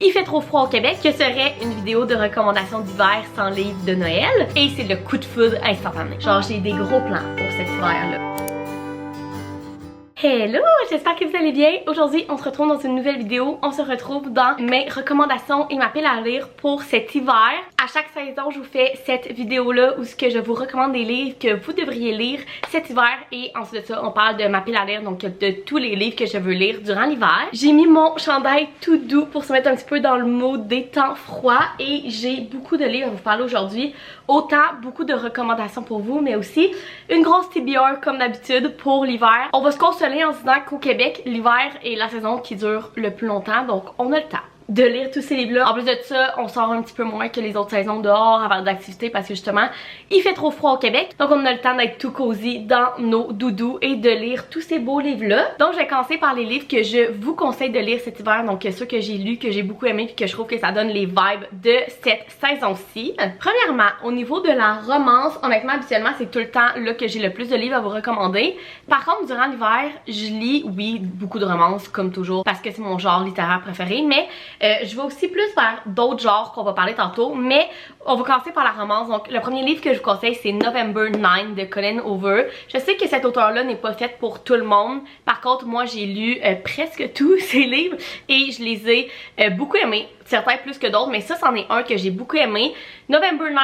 Il fait trop froid au Québec, que serait une vidéo de recommandation d'hiver sans livre de Noël. Et c'est le coup de foudre instantané. Genre j'ai des gros plans pour cet hiver-là. Hello, j'espère que vous allez bien. Aujourd'hui, on se retrouve dans une nouvelle vidéo. On se retrouve dans mes recommandations et ma pile à lire pour cet hiver. À chaque saison, je vous fais cette vidéo-là où je vous recommande des livres que vous devriez lire cet hiver. Et ensuite de ça, on parle de ma pile à lire, donc de tous les livres que je veux lire durant l'hiver. J'ai mis mon chandail tout doux pour se mettre un petit peu dans le mode des temps froids. Et j'ai beaucoup de livres à vous parler aujourd'hui. Autant beaucoup de recommandations pour vous, mais aussi une grosse TBR comme d'habitude pour l'hiver. On va se consoler en se disant qu'au Québec, l'hiver est la saison qui dure le plus longtemps, donc on a le temps de lire tous ces livres-là. En plus de ça, on sort un petit peu moins que les autres saisons dehors avant d'activités parce que justement, il fait trop froid au Québec. Donc on a le temps d'être tout cosy dans nos doudous et de lire tous ces beaux livres-là. Donc je vais commencer par les livres que je vous conseille de lire cet hiver. Donc ceux que j'ai lus, que j'ai beaucoup aimé puis que je trouve que ça donne les vibes de cette saison-ci. Premièrement, au niveau de la romance, honnêtement, habituellement, c'est tout le temps là que j'ai le plus de livres à vous recommander. Par contre, durant l'hiver, je lis, oui, beaucoup de romances comme toujours parce que c'est mon genre littéraire préféré, mais je vais aussi plus vers d'autres genres qu'on va parler tantôt, mais on va commencer par la romance. Donc le premier livre que je vous conseille, c'est November 9 de Colleen Hoover. Je sais que cet auteur-là n'est pas fait pour tout le monde. Par contre, moi j'ai lu presque tous ses livres et je les ai beaucoup aimés. Certains plus que d'autres, mais ça c'en est un que j'ai beaucoup aimé. November 9,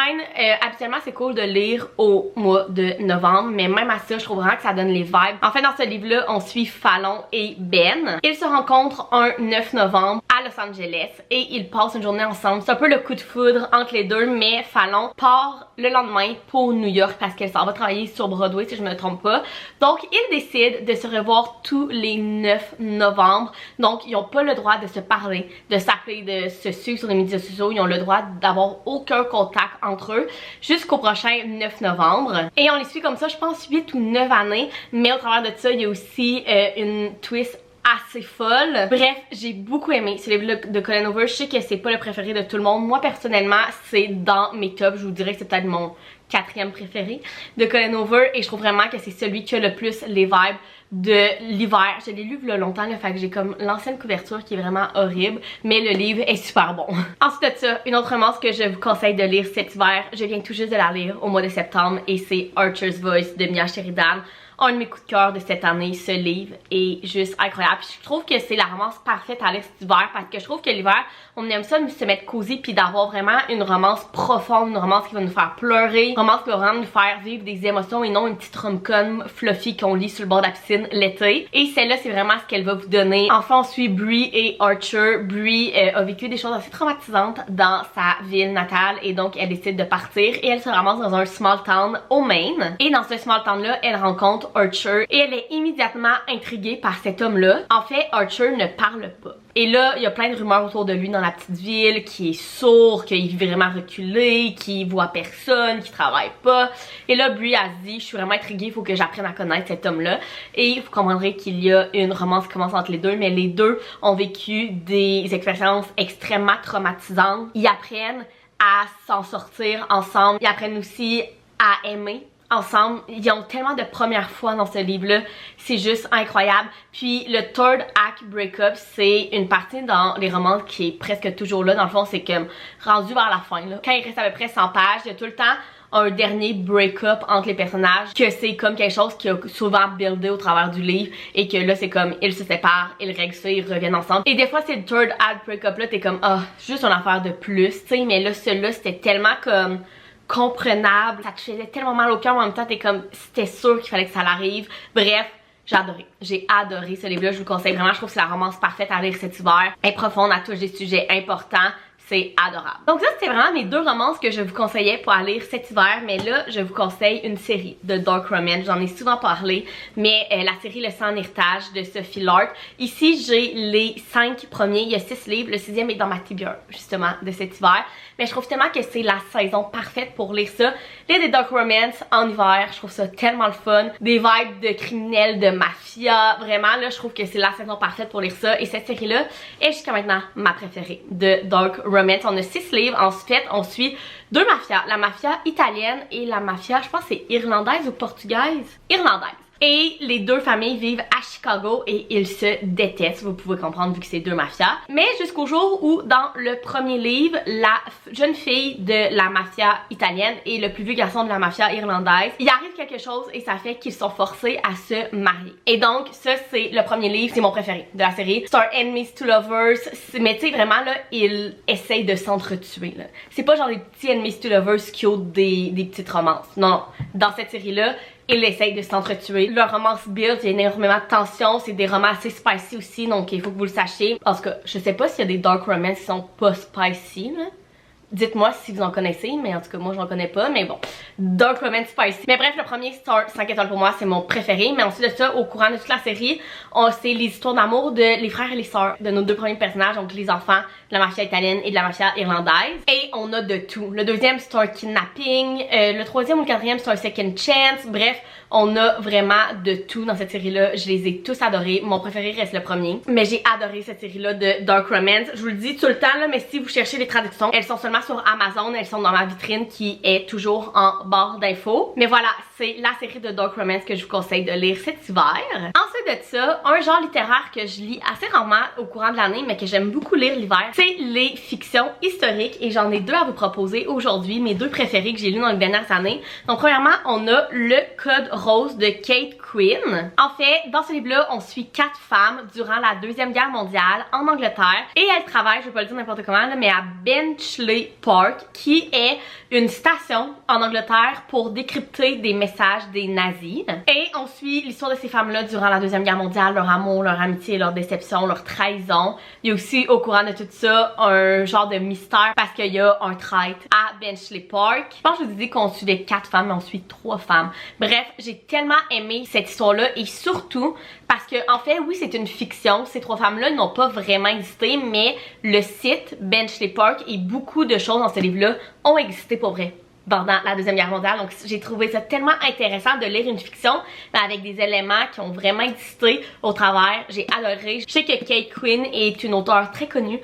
habituellement c'est cool de lire au mois de novembre, mais même à ça je trouve vraiment que ça donne les vibes. En fait dans ce livre-là, on suit Fallon et Ben. Ils se rencontrent un 9 novembre à Los Angeles et ils passent une journée ensemble. C'est un peu le coup de foudre entre les deux, mais Fallon part le lendemain pour New York parce qu'elle s'en va travailler sur Broadway si je me trompe pas. Donc ils décident de se revoir tous les 9 novembre. Donc ils n'ont pas le droit de se parler, de s'appeler, de se suivre sur les médias sociaux. Ils ont le droit d'avoir aucun contact entre eux jusqu'au prochain 9 novembre. Et on les suit comme ça, je pense 8 ou 9 années. Mais au travers de ça, il y a aussi une twist assez folle. Bref, j'ai beaucoup aimé ce livre de Colleen Hoover. Je sais que c'est pas le préféré de tout le monde. Moi personnellement, c'est dans mes tops. Je vous dirais que c'est peut-être mon 4e préféré de Colleen Hoover et je trouve vraiment que c'est celui qui a le plus les vibes de l'hiver. Je l'ai lu il y a longtemps, le fait que j'ai comme l'ancienne couverture qui est vraiment horrible, mais le livre est super bon. Ensuite de ça, une autre romance que je vous conseille de lire cet hiver, je viens tout juste de la lire au mois de septembre et c'est Archer's Voice de Mia Sheridan. Un de mes coups de cœur de cette année, ce livre est juste incroyable. Puis je trouve que c'est la romance parfaite à lire cet hiver parce que je trouve que l'hiver, on aime ça se mettre cosy puis d'avoir vraiment une romance profonde, une romance qui va nous faire pleurer, une romance qui va vraiment nous faire vivre des émotions et non une petite rom-com fluffy qu'on lit sur le bord de la piscine l'été. Et celle-là, c'est vraiment ce qu'elle va vous donner. Enfin, on suit Bree et Archer. Bree a vécu des choses assez traumatisantes dans sa ville natale et donc elle décide de partir et elle se ramasse dans un small town au Maine. Et dans ce small town-là, elle rencontre Archer et elle est immédiatement intriguée par cet homme-là. En fait, Archer ne parle pas. Et là, il y a plein de rumeurs autour de lui dans la petite ville, qui est sourd, qu'il vit vraiment reculé, qu'il voit personne, qu'il travaille pas. Et là, Bree a dit, je suis vraiment intriguée, il faut que j'apprenne à connaître cet homme-là. Et vous comprendrez qu'il y a une romance qui commence entre les deux, mais les deux ont vécu des expériences extrêmement traumatisantes. Ils apprennent à s'en sortir ensemble. Ils apprennent aussi à aimer ensemble. Ils ont tellement de premières fois dans ce livre-là, c'est juste incroyable. Puis le third act breakup, c'est une partie dans les romans qui est presque toujours là. Dans le fond, c'est comme rendu vers la fin, là. Quand il reste à peu près 100 pages, il y a tout le temps un dernier break-up entre les personnages, que c'est comme quelque chose qui a souvent buildé au travers du livre et que là c'est comme ils se séparent, ils règlent ça, ils reviennent ensemble. Et des fois c'est le third act break-up là, t'es comme ah, juste une affaire de plus, tu sais, mais là celui-là c'était tellement comme comprenable, ça te faisait tellement mal au cœur, mais en même temps t'es comme c'était sûr qu'il fallait que ça l'arrive. Bref, j'ai adoré ce livre-là, je vous le conseille vraiment, je trouve que c'est la romance parfaite à lire cet hiver. Elle est profonde, elle touche des sujets importants. C'est adorable. Donc ça c'était vraiment mes deux romances que je vous conseillais pour aller lire cet hiver. Mais là je vous conseille une série de dark romance. J'en ai souvent parlé. Mais la série Le Sang en héritage de Sophie Lark. Ici j'ai les 5 premiers. Il y a 6 livres. Le 6e est dans ma TBR justement de cet hiver. Mais je trouve tellement que c'est la saison parfaite pour lire ça. Lire des dark romance en hiver, je trouve ça tellement le fun. Des vibes de criminels, de mafia. Vraiment là je trouve que c'est la saison parfaite pour lire ça. Et cette série là est jusqu'à maintenant ma préférée de dark romance. On a 6 livres. Ensuite, on suit 2 mafias. La mafia italienne et la mafia, je pense c'est irlandaise ou portugaise? Irlandaise. Et les deux familles vivent à Chicago et ils se détestent, vous pouvez comprendre vu que c'est deux mafias. Mais jusqu'au jour où dans le premier livre, la jeune fille de la mafia italienne et le plus vieux garçon de la mafia irlandaise, il arrive quelque chose et ça fait qu'ils sont forcés à se marier. Et donc ça c'est le premier livre, c'est mon préféré de la série. C'est un enemies to lovers, mais tu sais vraiment là, ils essayent de s'entretuer là. C'est pas genre des petits enemies to lovers qui ont des petites romances. Non, non. Dans cette série là, ils essayent de s'entretuer. Leur romance build, il y a énormément de tension. C'est des romans assez spicy aussi, donc il faut que vous le sachiez. Parce que je sais pas s'il y a des dark romance qui sont pas spicy, là. Dites-moi si vous en connaissez, mais en tout cas moi j'en connais pas, mais bon, dark romance spicy. Mais bref, le premier star 5 étoiles pour moi, c'est mon préféré. Mais ensuite de ça, au courant de toute la série, c'est les histoires d'amour de les frères et les sœurs de nos deux premiers personnages, donc les enfants de la mafia italienne et de la mafia irlandaise. Et on a de tout. Le deuxième c'est un kidnapping, le troisième ou le quatrième c'est un second chance. Bref, on a vraiment de tout dans cette série-là. Je les ai tous adorés. Mon préféré reste le premier. Mais j'ai adoré cette série-là de dark romance. Je vous le dis tout le temps là, mais si vous cherchez les traductions, elles sont seulement sur Amazon. Elles sont dans ma vitrine qui est toujours en barre d'infos. Mais voilà, c'est la série de dark romance que je vous conseille de lire cet hiver. Ensuite de ça, un genre littéraire que je lis assez rarement au courant de l'année, mais que j'aime beaucoup lire l'hiver, c'est les fictions historiques. Et j'en ai deux à vous proposer aujourd'hui, mes deux préférés que j'ai lus dans les dernières années. Donc premièrement, on a Le Code Rose de Kate Quinn. En fait, dans ce livre-là, on suit 4 femmes durant la Deuxième Guerre mondiale en Angleterre. Et elles travaillent, je vais pas le dire n'importe comment, là, mais à Benchley Park, qui est une station en Angleterre pour décrypter des messages des nazis. Et on suit l'histoire de ces femmes-là durant la Deuxième Guerre mondiale, leur amour, leur amitié, leur déception, leur trahison. Il y a aussi, au courant de tout ça, un genre de mystère parce qu'il y a un traître à Benchley Park. Je pense que je vous ai dit qu'on suivait 4 femmes, mais on suit 3 femmes. Bref, j'ai tellement aimé cette histoire-là et surtout parce que, en fait, oui, c'est une fiction. Ces 3 femmes-là n'ont pas vraiment existé, mais le site Benchley Park et beaucoup de choses dans ce livre-là ont existé pour vrai pendant la Deuxième Guerre mondiale. Donc j'ai trouvé ça tellement intéressant de lire une fiction mais avec des éléments qui ont vraiment existé au travers. J'ai adoré. Je sais que Kate Quinn est une auteure très connue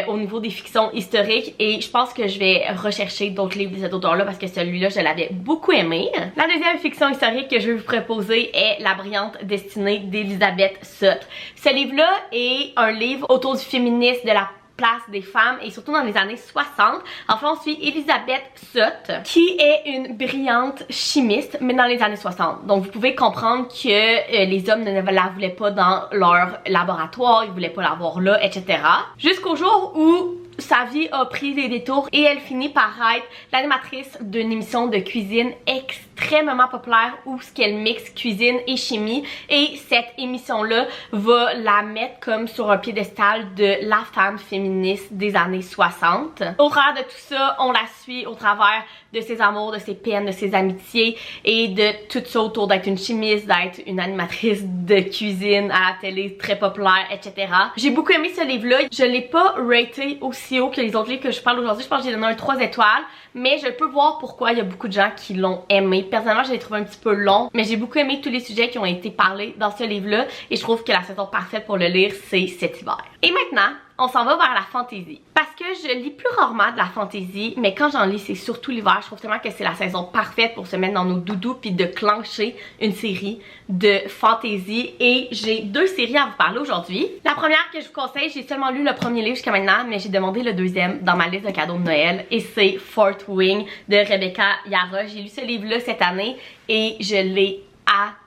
au niveau des fictions historiques et je pense que je vais rechercher d'autres livres de cet auteur-là parce que celui-là, je l'avais beaucoup aimé. La deuxième fiction historique que je vais vous proposer est La brillante destinée d'Elizabeth Sott. Ce livre-là est un livre autour du féminisme, de la place des femmes et surtout dans les années 60. Enfin, on suit Elizabeth Sott qui est une brillante chimiste mais dans les années 60. Donc vous pouvez comprendre que les hommes ne la voulaient pas dans leur laboratoire, ils voulaient pas l'avoir là, etc. Jusqu'au jour où sa vie a pris des détours et elle finit par être l'animatrice d'une émission de cuisine extrêmement populaire où ce qu'elle mixe cuisine et chimie et cette émission-là va la mettre comme sur un piédestal de la femme féministe des années 60. Au travers de tout ça, on la suit au travers de ses amours, de ses peines, de ses amitiés et de tout ça autour d'être une chimiste, d'être une animatrice de cuisine à la télé très populaire, etc. J'ai beaucoup aimé ce livre-là. Je l'ai pas raté aussi haut que les autres livres que je parle aujourd'hui. Je pense que j'ai donné un 3 étoiles, mais je peux voir pourquoi il y a beaucoup de gens qui l'ont aimé. Personnellement, je l'ai trouvé un petit peu long, mais j'ai beaucoup aimé tous les sujets qui ont été parlés dans ce livre-là et je trouve que la saison parfaite pour le lire, c'est cet hiver. Et maintenant, on s'en va vers la fantaisie. Parce que je lis plus rarement de la fantaisie, mais quand j'en lis, c'est surtout l'hiver. Je trouve tellement que c'est la saison parfaite pour se mettre dans nos doudous puis de clencher une série de fantaisie. Et j'ai 2 séries à vous parler aujourd'hui. La première que je vous conseille, j'ai seulement lu le premier livre jusqu'à maintenant, mais j'ai demandé le deuxième dans ma liste de cadeaux de Noël. Et c'est Fourth Wing de Rebecca Yarros. J'ai lu ce livre-là cette année et je l'ai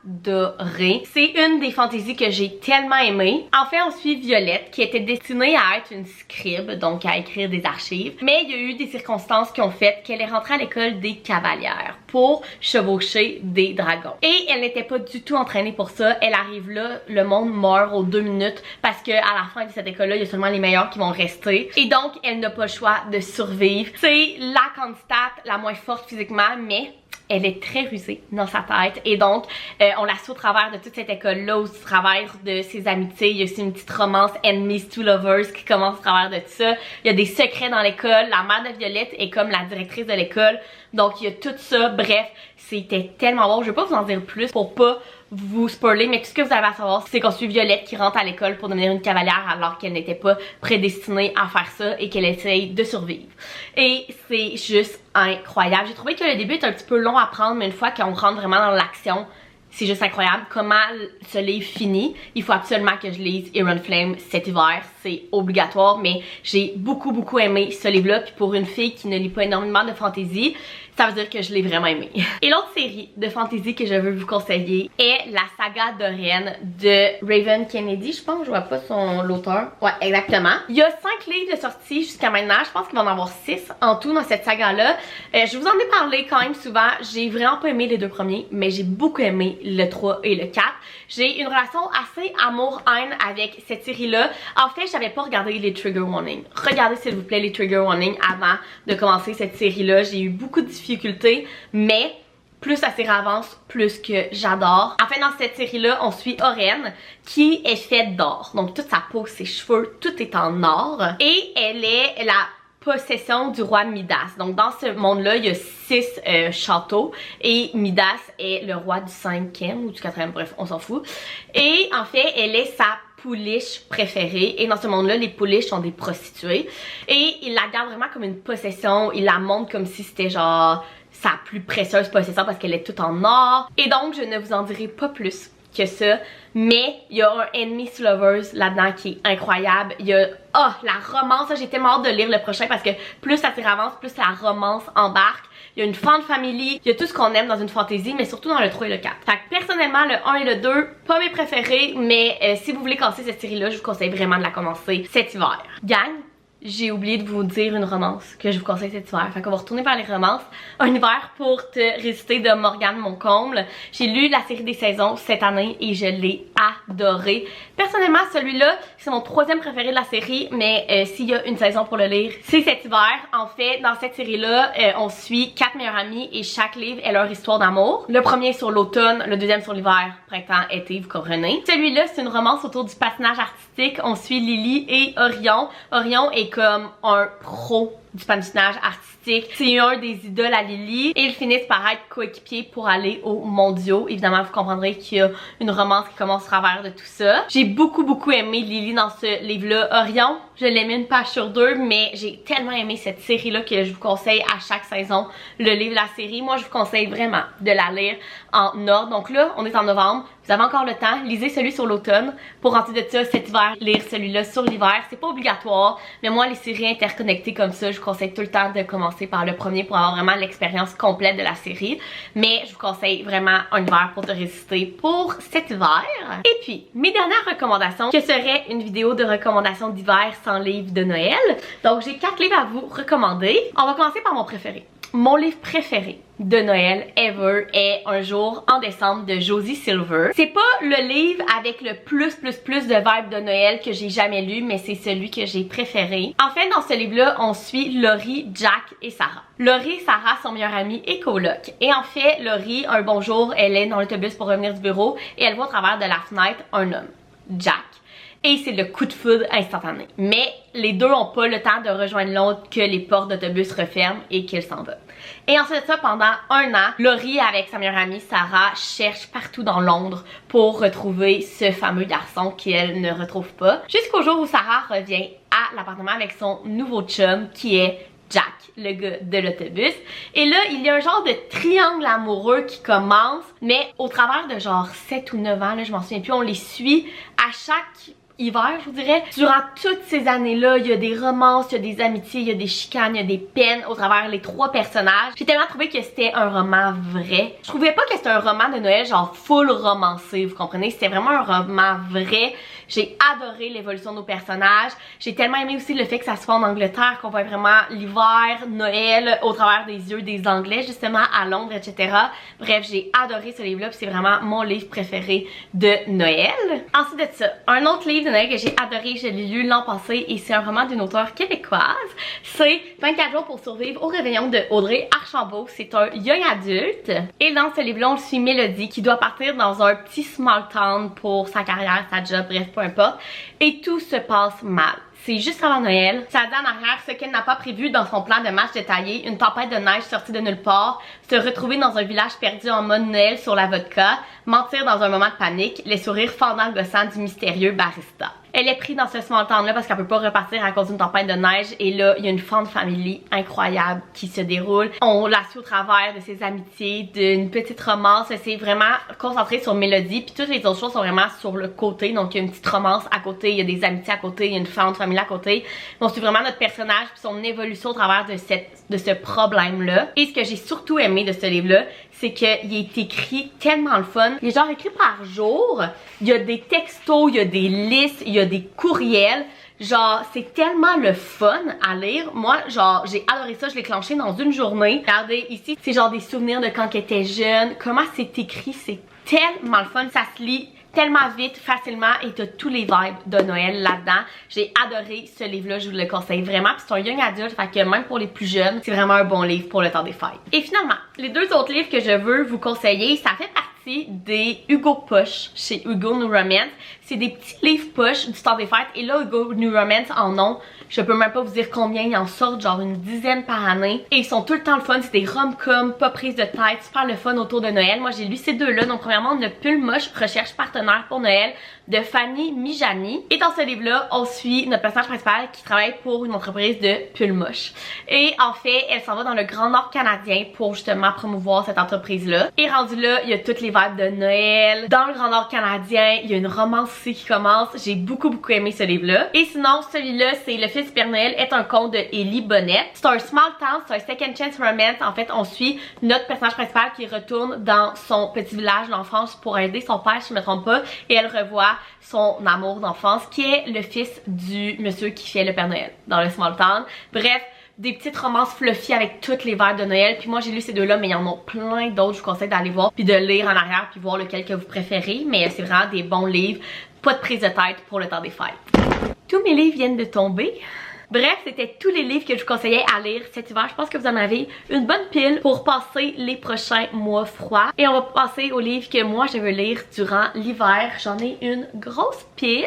adoré. C'est une des fantaisies que j'ai tellement aimé. En fait, on suit Violette qui était destinée à être une scribe, donc à écrire des archives. Mais il y a eu des circonstances qui ont fait qu'elle est rentrée à l'école des cavalières pour chevaucher des dragons. Et elle n'était pas du tout entraînée pour ça. Elle arrive là, le monde meurt aux 2 minutes parce que à la fin de cette école-là, il y a seulement les meilleurs qui vont rester. Et donc, elle n'a pas le choix de survivre. C'est la candidate la moins forte physiquement, mais elle est très rusée dans sa tête et donc on la suit au travers de toute cette école-là, au travers de ses amitiés. Il y a aussi une petite romance enemies to lovers qui commence au travers de tout ça. Il y a des secrets dans l'école. La mère de Violette est comme la directrice de l'école. Donc il y a tout ça. Bref, c'était tellement bon. Je vais pas vous en dire plus pour pas vous spoiler, mais tout ce que vous avez à savoir, c'est qu'on suit Violette qui rentre à l'école pour devenir une cavalière alors qu'elle n'était pas prédestinée à faire ça et qu'elle essaye de survivre. Et c'est juste incroyable. J'ai trouvé que le début est un petit peu long à prendre, mais une fois qu'on rentre vraiment dans l'action, c'est juste incroyable comment ce livre finit. Il faut absolument que je lise Iron Flame cet hiver, c'est obligatoire, mais j'ai beaucoup aimé ce livre-là, puis pour une fille qui ne lit pas énormément de fantasy, ça veut dire que je l'ai vraiment aimé. Et l'autre série de fantasy que je veux vous conseiller est la saga Dorian de Raven Kennedy. Je pense que je vois pas l'auteur. Ouais, exactement. Il y a 5 livres de sortie jusqu'à maintenant. Je pense qu'il va en avoir 6 en tout dans cette saga-là. Je vous en ai parlé quand même souvent. J'ai vraiment pas aimé les 2 premiers, mais j'ai beaucoup aimé le 3 et le 4. J'ai une relation assez amour-haine avec cette série-là. En fait, j'avais pas regardé les trigger warnings. Regardez s'il vous plaît les trigger warnings avant de commencer cette série-là. J'ai eu beaucoup de difficultés, mais plus la série avance, plus que j'adore. En fait, dans cette série-là, on suit Oren, qui est faite d'or. Donc, toute sa peau, ses cheveux, tout est en or. Et elle est la possession du roi Midas. Donc, dans ce monde-là, il y a 6 châteaux. Et Midas est le roi du 5e ou du 4e, bref, on s'en fout. Et en fait, elle est sa pouliche préférée. Et dans ce monde-là, les pouliches sont des prostituées. Et il la garde vraiment comme une possession. Il la montre comme si c'était genre sa plus précieuse possession parce qu'elle est toute en or. Et donc, je ne vous en dirai pas plus que ça. Mais il y a un Enemies to Lovers là-dedans qui est incroyable. Il y a la romance. J'ai tellement hâte de lire le prochain parce que plus la série avance, plus la romance embarque. Il y a une fan family, il y a tout ce qu'on aime dans une fantasy, mais surtout dans le 3 et le 4. Fait que personnellement, le 1 et le 2, pas mes préférés, mais si vous voulez casser cette série-là, je vous conseille vraiment de la commencer cet hiver. Gang, j'ai oublié de vous dire une romance que je vous conseille cet hiver. Fait qu'on va retourner vers les romances. Un hiver pour te résister de Morgane Moncomble. J'ai lu la série des saisons cette année et je l'ai adoré. Personnellement, celui-là, c'est mon 3e préféré de la série, mais s'il y a une saison pour le lire, c'est cet hiver. En fait, dans cette série-là, on suit 4 meilleurs amis et chaque livre est leur histoire d'amour. Le premier sur l'automne, le deuxième sur l'hiver, printemps, été, vous comprenez. Celui-là, c'est une romance autour du patinage artistique. On suit Lily et Orion. Orion est comme un pro du patinage artistique. C'est un des idoles à Lily et ils finissent par être coéquipiers pour aller aux mondiaux. Évidemment, vous comprendrez qu'il y a une romance qui commence au travers de tout ça. J'ai beaucoup aimé Lily dans ce livre-là. Orion, je l'ai mis une page sur 2, mais j'ai tellement aimé cette série-là que je vous conseille à chaque saison le livre de la série. Moi, je vous conseille vraiment de la lire en ordre. Donc là, on est en novembre. Vous avez encore le temps. Lisez celui sur l'automne. Pour ensuite de ça, cet hiver, lire celui-là sur l'hiver. C'est pas obligatoire, mais moi, les séries interconnectées comme ça, je vous conseille tout le temps de commencer par le premier pour avoir vraiment l'expérience complète de la série. Mais je vous conseille vraiment un hiver pour te résister pour cet hiver. Et puis, mes dernières recommandations, que serait une vidéo de recommandation d'hiver sans livre de Noël. Donc, j'ai 4 livres à vous recommander. On va commencer par mon préféré. Mon livre préféré de Noël ever est Un jour en décembre de Josie Silver. C'est pas le livre avec le plus de vibes de Noël que j'ai jamais lu, mais c'est celui que j'ai préféré. En fait, dans ce livre-là, on suit Laurie, Jack et Sarah. Laurie et Sarah sont meilleures amies et colocs. Et en fait, Laurie, un bon jour, elle est dans l'autobus pour revenir du bureau et elle voit au travers de la fenêtre un homme, Jack. Et c'est le coup de foudre instantané. Mais les deux n'ont pas le temps de rejoindre l'autre que les portes d'autobus referment et qu'il s'en va. Et ensuite de ça, pendant 1 an, Laurie avec sa meilleure amie Sarah cherche partout dans Londres pour retrouver ce fameux garçon qu'elle ne retrouve pas. Jusqu'au jour où Sarah revient à l'appartement avec son nouveau chum qui est Jack, le gars de l'autobus. Et là, il y a un genre de triangle amoureux qui commence, mais au travers de genre 7 ou 9 ans, là, je m'en souviens plus, on les suit à chaque hiver, je vous dirais. Durant toutes ces années-là, il y a des romances, il y a des amitiés, il y a des chicanes, il y a des peines au travers les 3 personnages. J'ai tellement trouvé que c'était un roman vrai. Je trouvais pas que c'était un roman de Noël genre full romancé, vous comprenez? C'était vraiment un roman vrai. J'ai adoré l'évolution de nos personnages. J'ai tellement aimé aussi le fait que ça se fait en Angleterre, qu'on voit vraiment l'hiver, Noël au travers des yeux des Anglais, justement à Londres, etc. Bref, j'ai adoré ce livre-là, puis c'est vraiment mon livre préféré de Noël. Ensuite de ça, un autre livre de Noël que j'ai adoré, je l'ai lu l'an passé et c'est un roman d'une auteure québécoise. C'est 24 jours pour survivre au réveillon de Audrey Archambault. C'est un young adulte. Et dans ce livre-là, on suit Mélodie qui doit partir dans un petit small town pour sa carrière, sa job, bref, peu importe. Et tout se passe mal. C'est juste avant Noël. Ça dit en arrière ce qu'elle n'a pas prévu dans son plan de match détaillé, une tempête de neige sortie de nulle part, se retrouver dans un village perdu en mode Noël sur la vodka, mentir dans un moment de panique, les sourires fendants gossants du mystérieux barista. Elle est prise dans ce small town là parce qu'elle peut pas repartir à cause d'une tempête de neige. Et là, il y a une fan family incroyable qui se déroule. On la suit au travers de ses amitiés, d'une petite romance. C'est vraiment concentré sur Mélodie. Puis toutes les autres choses sont vraiment sur le côté. Donc il y a une petite romance à côté, il y a des amitiés à côté, il y a une fan family à côté. On suit vraiment notre personnage puis son évolution au travers de ce problème-là. Et ce que j'ai surtout aimé de ce livre-là, c'est qu'il est écrit tellement le fun. Il est genre écrit par jour. Il y a des textos, il y a des listes, il y a des courriels. Genre, c'est tellement le fun à lire. Moi, genre, j'ai adoré ça. Je l'ai clenché dans une journée. Regardez, ici, c'est genre des souvenirs de quand elle était jeune. Comment c'est écrit, c'est tellement le fun. Ça se lit tellement vite, facilement, et t'as tous les vibes de Noël là-dedans. J'ai adoré ce livre-là, je vous le conseille vraiment. Puis c'est un young adulte, fait que même pour les plus jeunes, c'est vraiment un bon livre pour le temps des fêtes. Et finalement, les deux autres livres que je veux vous conseiller, ça fait partie des Hugo Poche chez Hugo New Romance. C'est des petits livres poche du temps des fêtes. Et là, Hugo New Romance en ont, je peux même pas vous dire combien, ils en sortent genre une dizaine par année. Et ils sont tout le temps le fun, c'est des rom-coms, pas prise de tête, super le fun autour de Noël. Moi j'ai lu ces deux-là, donc premièrement Le Pull Moche, recherche partenaire pour Noël de Fanny Mijani. Et dans ce livre-là, on suit notre personnage principal qui travaille pour une entreprise de pull moche. Et en fait, elle s'en va dans le Grand Nord canadien pour justement promouvoir cette entreprise-là. Et rendu là, il y a toutes les vibes de Noël. Dans le Grand Nord canadien, il y a une romance aussi qui commence. J'ai beaucoup aimé ce livre-là. Et sinon, celui-là, c'est Le Fils du Père Noël est un conte de Ellie Bonnet. C'est un small town, c'est un second chance romance. En fait, on suit notre personnage principal qui retourne dans son petit village d'enfance pour aider son père, si je me trompe pas. Et elle revoit son amour d'enfance qui est le fils du monsieur qui fait le Père Noël dans le small town. Bref, des petites romances fluffy avec toutes les vibes de Noël. Puis moi j'ai lu ces deux-là, mais il y en a plein d'autres. Je vous conseille d'aller voir puis de lire en arrière puis voir lequel que vous préférez. Mais c'est vraiment des bons livres, pas de prise de tête pour le temps des fêtes. Tous mes livres viennent de tomber. Bref, c'était tous les livres que je vous conseillais à lire cet hiver. Je pense que vous en avez une bonne pile pour passer les prochains mois froids. Et on va passer aux livres que moi je veux lire durant l'hiver. J'en ai une grosse pile.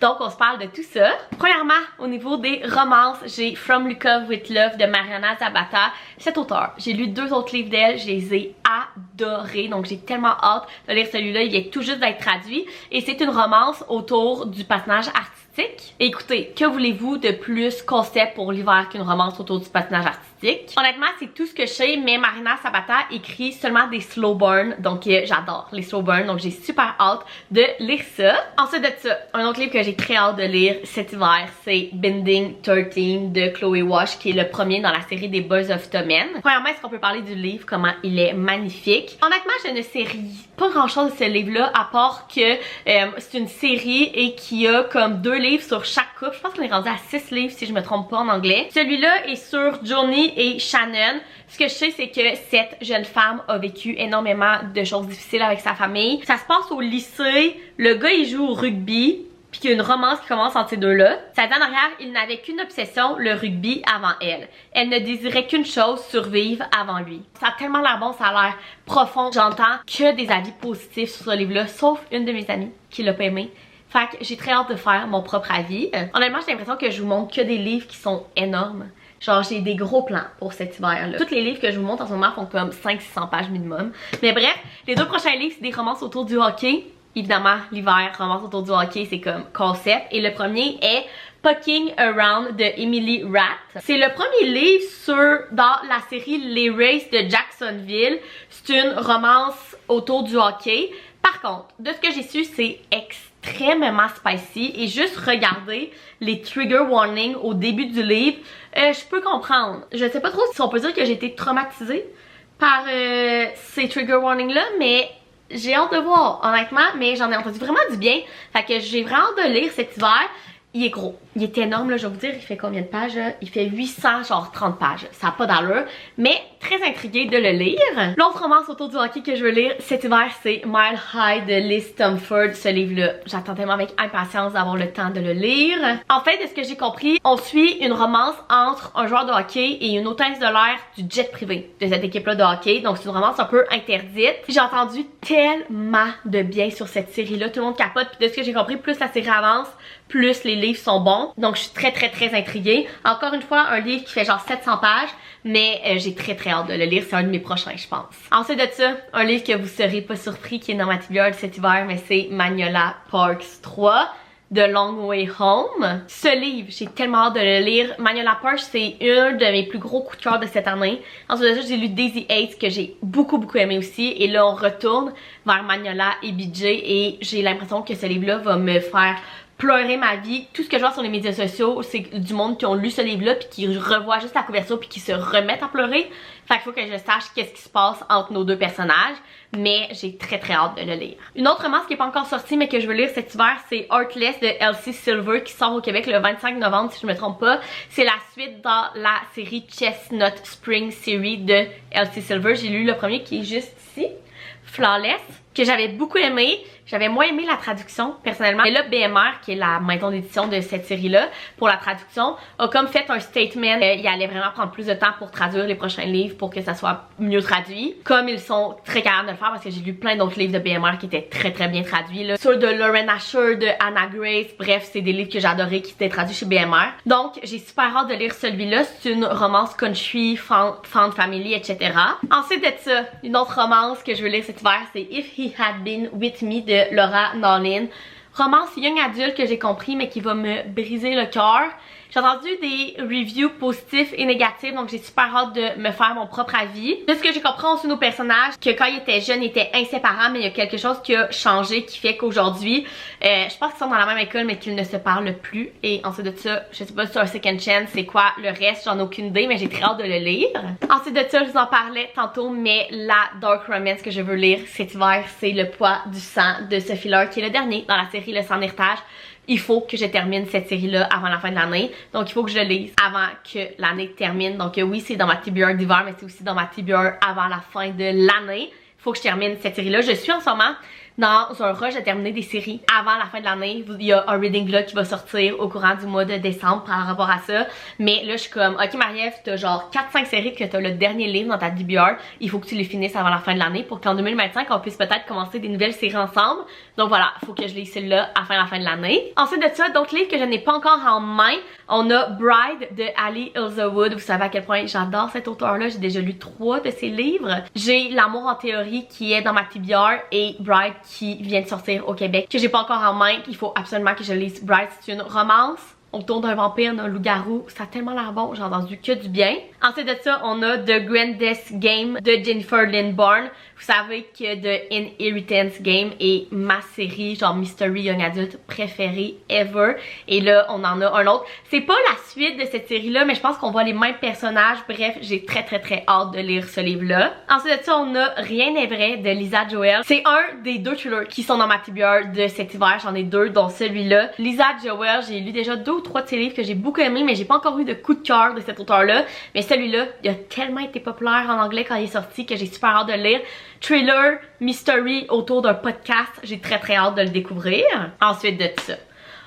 Donc on se parle de tout ça. Premièrement, au niveau des romances, j'ai From Look Up With Love de Mariana Zapata. Cet auteur, j'ai lu deux autres livres d'elle, je les ai adorés. Donc j'ai tellement hâte de lire celui-là. Il vient tout juste d'être traduit. Et c'est une romance autour du personnage artistique. Et écoutez, que voulez-vous de plus concept pour l'hiver qu'une romance autour du patinage artistique? Honnêtement, c'est tout ce que je sais, mais Mariana Zapata écrit seulement des slow burn, donc j'adore les slow burn, donc j'ai super hâte de lire ça. Ensuite de ça, un autre livre que j'ai très hâte de lire cet hiver, c'est Bending 13 de Chloé Wash, qui est le premier dans la série des Boys of Tommen. Premièrement, est-ce qu'on peut parler du livre, comment il est magnifique? Honnêtement, je ne sais pas grand chose de ce livre-là, à part que c'est une série et qu'il y a comme 2 livres sur chaque couple. Je pense qu'on est rendu à 6 livres si je me trompe pas en anglais. Celui-là est sur Johnny et Shannon. Ce que je sais, c'est que cette jeune femme a vécu énormément de choses difficiles avec sa famille. Ça se passe au lycée. Le gars, il joue au rugby. Puis qu'il y a une romance qui commence entre ces deux-là. Ça dit en arrière, il n'avait qu'une obsession, le rugby, avant elle. Elle ne désirait qu'une chose, survivre avant lui. Ça a tellement l'air bon, ça a l'air profond. J'entends que des avis positifs sur ce livre-là, sauf une de mes amies qui l'a pas aimé. Fait que j'ai très hâte de faire mon propre avis. Honnêtement, j'ai l'impression que je vous montre que des livres qui sont énormes. Genre, j'ai des gros plans pour cet hiver-là. Tous les livres que je vous montre en ce moment font comme 500-600 pages minimum. Mais bref, les 2 prochains livres, c'est des romances autour du hockey. Évidemment, l'hiver, romance autour du hockey, c'est comme concept. Et le premier est Pucking Around de Emily Rath. C'est le premier livre dans la série Les Races de Jacksonville. C'est une romance autour du hockey. Par contre, de ce que j'ai su, c'est extrêmement spicy. Et juste regarder les trigger warnings au début du livre, je peux comprendre. Je sais pas trop si on peut dire que j'ai été traumatisée par ces trigger warnings-là, mais j'ai hâte de voir, honnêtement, mais j'en ai entendu vraiment du bien. Fait que j'ai vraiment hâte de lire cet hiver. Il est gros. Il est énorme, là, je vais vous dire. Il fait combien de pages? Là? Il fait 830 pages. Ça n'a pas d'allure. Mais très intriguée de le lire. L'autre romance autour du hockey que je veux lire cet hiver, c'est Mile High de Liz Stamford. Ce livre-là, j'attends tellement avec impatience d'avoir le temps de le lire. En fait, de ce que j'ai compris, on suit une romance entre un joueur de hockey et une hôtesse de l'air du jet privé de cette équipe-là de hockey. Donc, c'est une romance un peu interdite. J'ai entendu tellement de bien sur cette série-là. Tout le monde capote. Puis de ce que j'ai compris, plus la série avance, plus les livres sont bons. Donc je suis très intriguée. Encore une fois, un livre qui fait genre 700 pages, mais j'ai très hâte de le lire. C'est un de mes prochains, je pense. Ensuite de ça, un livre que vous serez pas surpris qui est dans ma tibiole cet hiver, mais c'est Magnolia Parks 3 The Long Way Home. Ce livre, j'ai tellement hâte de le lire. Magnolia Park, c'est un de mes plus gros coups de cœur de cette année. Ensuite de ça, j'ai lu Daisy Hates que j'ai beaucoup aimé aussi. Et là, on retourne vers Magnolia et BJ et j'ai l'impression que ce livre-là va me faire pleurer ma vie. Tout ce que je vois sur les médias sociaux, c'est du monde qui ont lu ce livre-là puis qui revoient juste la couverture puis qui se remettent à pleurer. Fait qu'il faut que je sache qu'est-ce qui se passe entre nos deux personnages. Mais j'ai très hâte de le lire. Une autre romance qui n'est pas encore sortie mais que je veux lire cet hiver, c'est Heartless de Elsie Silver qui sort au Québec le 25 novembre si je me trompe pas. C'est la suite dans la série Chestnut Spring Series de Elsie Silver. J'ai lu le premier qui est juste ici, Flawless, que j'avais beaucoup aimé. J'avais moins aimé la traduction personnellement. Et là, BMR, qui est la maison d'édition de cette série-là, pour la traduction, a comme fait un statement. Il allait vraiment prendre plus de temps pour traduire les prochains livres pour que ça soit mieux traduit. Comme ils sont très capables de le faire parce que j'ai lu plein d'autres livres de BMR qui étaient très bien traduits. Là. Ceux de Lauren Asher, de Anna Grace, bref, c'est des livres que j'adorais qui étaient traduits chez BMR. Donc, j'ai super hâte de lire celui-là. C'est une romance country, found family, etc. Ensuite de ça, une autre romance que je veux lire cet hiver, c'est If He Had Been With Me de Laura Nolin. Romance young adulte que j'ai compris mais qui va me briser le cœur. J'ai entendu des reviews positifs et négatifs, donc j'ai super hâte de me faire mon propre avis. De ce que j'ai compris aussi nos personnages, que quand ils étaient jeunes, ils étaient inséparables, mais il y a quelque chose qui a changé, qui fait qu'aujourd'hui, je pense qu'ils sont dans la même école, mais qu'ils ne se parlent plus. Et ensuite de ça, je sais pas sur un second chance, c'est quoi le reste, j'en ai aucune idée, mais j'ai très hâte de le lire. Ensuite de ça, je vous en parlais tantôt, mais la dark romance que je veux lire cet hiver, c'est Le poids du sang de Sophie Lord, qui est le dernier dans la série Le Sang d'héritage. Il faut que je termine cette série-là avant la fin de l'année. Donc, il faut que je le lise avant que l'année termine. Donc, oui, c'est dans ma TBR d'hiver, mais c'est aussi dans ma TBR avant la fin de l'année. Il faut que je termine cette série-là. Je suis en ce moment dans un rush de terminer des séries avant la fin de l'année. Il y a un reading vlog qui va sortir au courant du mois de décembre par rapport à ça. Mais là, je suis comme, ok Marie-Ève, t'as genre 4-5 séries que t'as le dernier livre dans ta DBR. Il faut que tu les finisses avant la fin de l'année pour qu'en 2025, on puisse peut-être commencer des nouvelles séries ensemble. Donc voilà, il faut que je lise celle-là avant la fin de l'année. Ensuite de ça, d'autres livres que je n'ai pas encore en main. On a Bride de Ali Ilzawood. Vous savez à quel point j'adore cet auteur-là. J'ai déjà lu 3 de ses livres. J'ai L'amour en théorie qui est dans ma TBR et Bride qui vient de sortir au Québec, que j'ai pas encore en main. Il faut absolument que je lise Bride. C'est une romance autour d'un vampire, d'un loup-garou. Ça a tellement l'air bon, j'ai entendu que du bien. Ensuite de ça, on a The Grandest Game de Jennifer Lynn Bourne. Vous savez que The Inheritance Game est ma série, genre Mystery Young Adult préférée ever. Et là, on en a un autre. C'est pas la suite de cette série-là, mais je pense qu'on voit les mêmes personnages. Bref, j'ai très hâte de lire ce livre-là. Ensuite de ça, on a Rien n'est vrai de Lisa Joel. C'est un des 2 thrillers qui sont dans ma TBR de cet hiver. J'en ai 2, dont celui-là. Lisa Joel, j'ai lu déjà 2 ou 3 de ses livres que j'ai beaucoup aimé, mais j'ai pas encore eu de coup de cœur de cet auteur-là. Mais celui-là, il a tellement été populaire en anglais quand il est sorti que j'ai super hâte de le lire. Thriller, mystery autour d'un podcast. J'ai très hâte de le découvrir. Ensuite de ça,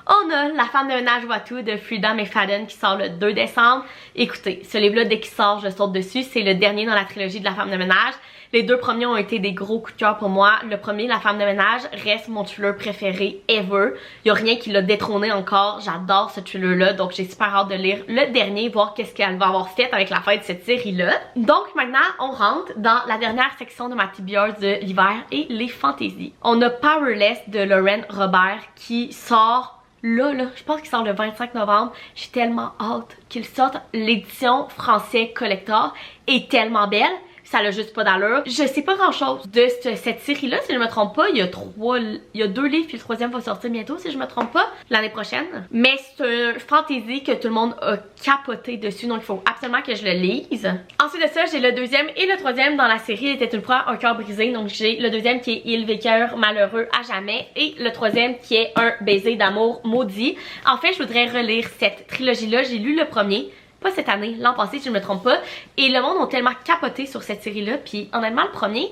on a La femme de ménage voit tout de Frida McFadden qui sort le 2 décembre. Écoutez, ce livre-là, dès qu'il sort, je saute dessus. C'est le dernier dans la trilogie de La femme de ménage. Les 2 premiers ont été des gros coups de cœur pour moi. Le premier, La femme de ménage, reste mon thriller préféré ever. Il n'y a rien qui l'a détrôné encore. J'adore ce thriller-là, donc j'ai super hâte de lire le dernier, voir qu'est-ce qu'elle va avoir fait avec la fin de cette série-là. Donc maintenant, on rentre dans la dernière section de ma TBR de l'hiver et les fantaisies. On a Powerless de Lauren Robert qui sort là, je pense qu'il sort le 25 novembre. J'ai tellement hâte qu'il sorte. L'édition français collector est tellement belle. Ça l'a juste pas d'allure. Je sais pas grand chose de cette série-là, si je me trompe pas. Il y a 2 livres, puis le 3e va sortir bientôt, si je me trompe pas, l'année prochaine. Mais c'est un fantasy que tout le monde a capoté dessus, donc il faut absolument que je le lise. Ensuite de ça, j'ai le 2e et le 3e dans la série. Il était une fois un cœur brisé, donc j'ai le 2e qui est Ils vécurent malheureux à jamais, et le 3e qui est Un baiser d'amour maudit. En fait, je voudrais relire cette trilogie-là. J'ai lu le premier. Pas cette année, l'an passé si je me trompe pas. Et le monde ont tellement capoté sur cette série-là. Puis honnêtement, le premier,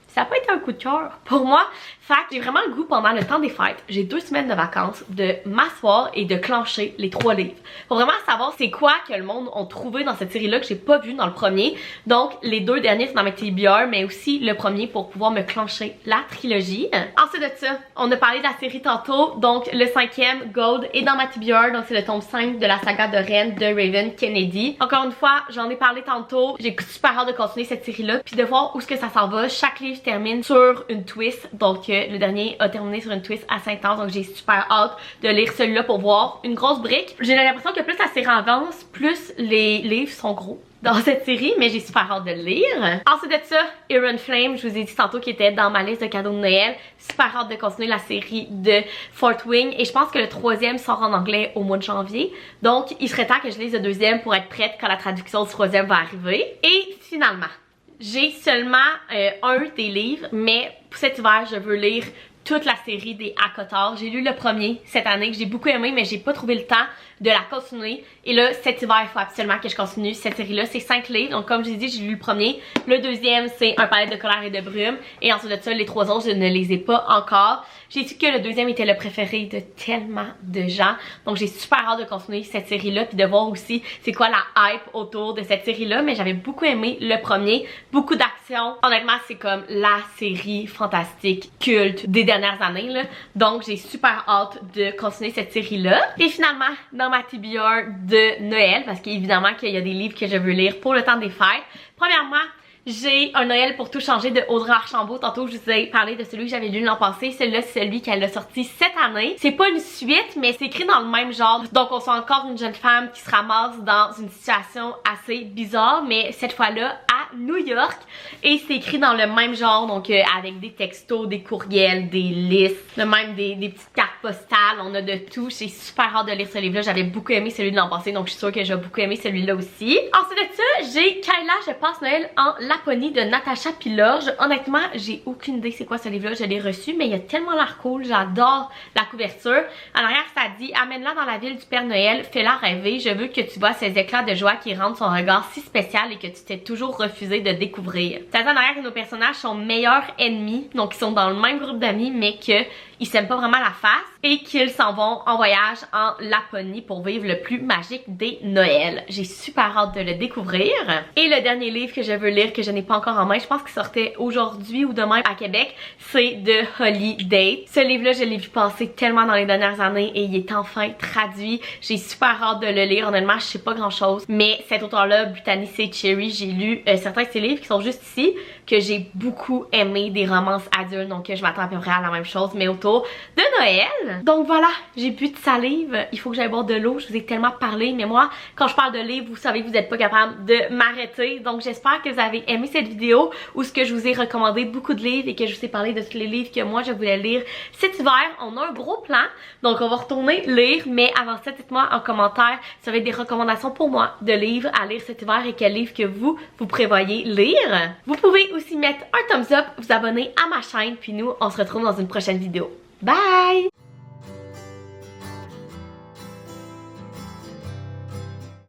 ça n'a pas été un coup de cœur pour moi. Fait que j'ai vraiment le goût pendant le temps des fêtes, j'ai 2 semaines de vacances, de m'asseoir et de clencher les 3 livres. Faut vraiment savoir c'est quoi que le monde ont trouvé dans cette série-là que j'ai pas vu dans le premier. Donc les 2 derniers c'est dans ma TBR, mais aussi le premier pour pouvoir me clencher la trilogie. Ensuite de ça, on a parlé de la série tantôt. Donc le 5e, Gold, est dans ma TBR. Donc c'est le tome 5 de la saga de Reine de Raven Kennedy. Encore une fois, j'en ai parlé tantôt. J'ai super hâte de continuer cette série-là puis de voir où est-ce que ça s'en va. Chaque livre termine sur une twist. Donc le dernier a terminé sur une twist à 5 ans. Donc j'ai super hâte de lire celui-là pour voir une grosse brique. J'ai l'impression que plus la série avance, plus les livres sont gros dans cette série, mais j'ai super hâte de le lire. Ensuite de ça, Iron Flame, je vous ai dit tantôt qu'il était dans ma liste de cadeaux de Noël. Super hâte de continuer la série de Fort Wing et je pense que le troisième sort en anglais au mois de janvier. Donc il serait temps que je lise le deuxième pour être prête quand la traduction du troisième va arriver. Et finalement, j'ai seulement un des livres, mais pour cet hiver, je veux lire toute la série des ACOTAR. J'ai lu le premier cette année que j'ai beaucoup aimé, mais j'ai pas trouvé le temps de la continuer. Et là, cet hiver, il faut absolument que je continue cette série-là. C'est 5 livres. Donc, comme je l'ai dit, j'ai lu le premier. Le deuxième, c'est Un palais de colère et de brume. Et ensuite de ça, les 3 autres, je ne les ai pas encore. J'ai dit que le deuxième était le préféré de tellement de gens. Donc, j'ai super hâte de continuer cette série-là. Puis de voir aussi c'est quoi la hype autour de cette série-là. Mais j'avais beaucoup aimé le premier. Beaucoup d'action. Honnêtement, c'est comme la série fantastique, culte des dernières années, là. Donc, j'ai super hâte de continuer cette série-là. Et finalement, dans ma TBR de Noël, parce qu'évidemment qu'il y a des livres que je veux lire pour le temps des fêtes. Premièrement, j'ai Un Noël pour tout changer de Audrey Archambault. Tantôt, je vous ai parlé de celui que j'avais lu l'an passé. Celui-là, c'est celui qu'elle a sorti cette année. C'est pas une suite, mais c'est écrit dans le même genre. Donc, on sent encore une jeune femme qui se ramasse dans une situation assez bizarre, mais cette fois-là, à New York. Et c'est écrit dans le même genre, donc avec des textos, des courriels, des listes, même des petites cartes postales. On a de tout. J'ai super hâte de lire ce livre-là. J'avais beaucoup aimé celui de l'an passé, donc je suis sûre que j'ai beaucoup aimé celui-là aussi. Ensuite de ça, j'ai Kayla, je passe Noël en Laponie de Natacha Pilorge. Honnêtement, j'ai aucune idée c'est quoi ce livre-là. Je l'ai reçu, mais il a tellement l'air cool. J'adore la couverture. En arrière, ça dit « Amène-la dans la ville du Père Noël, fais-la rêver. Je veux que tu vois ces éclats de joie qui rendent son regard si spécial et que tu t'es toujours refusé de découvrir. » Ça dit en arrière que nos personnages sont meilleurs ennemis, donc ils sont dans le même groupe d'amis, mais qu'ils s'aiment pas vraiment la face et qu'ils s'en vont en voyage en Laponie pour vivre le plus magique des Noëls. J'ai super hâte de le découvrir. Et le dernier livre que je veux lire, que je n'ai pas encore en main, je pense qu'il sortait aujourd'hui ou demain à Québec, c'est The Holiday. Ce livre-là, je l'ai vu passer tellement dans les dernières années et il est enfin traduit. J'ai super hâte de le lire. Honnêtement, je sais pas grand-chose, mais cet auteur-là, Brittany C. Cherry, j'ai lu certains de ses livres qui sont juste ici, que j'ai beaucoup aimé, des romances adultes, donc je m'attends à peu près à la même chose, mais autour de Noël. Donc voilà, j'ai bu de salive, il faut que j'aille boire de l'eau, je vous ai tellement parlé, mais moi, quand je parle de livres, vous savez que vous n'êtes pas capable de m'arrêter, donc j'espère que vous avez aimé cette vidéo, où ce que je vous ai recommandé beaucoup de livres et que je vous ai parlé de tous les livres que moi je voulais lire cet hiver. On a un gros plan, donc on va retourner lire, mais avant ça, dites-moi en commentaire si vous avez des recommandations pour moi de livres à lire cet hiver et quel livre que vous prévoyez lire. Vous pouvez aussi mettre un thumbs up, vous abonner à ma chaîne, puis nous, on se retrouve dans une prochaine vidéo. Bye!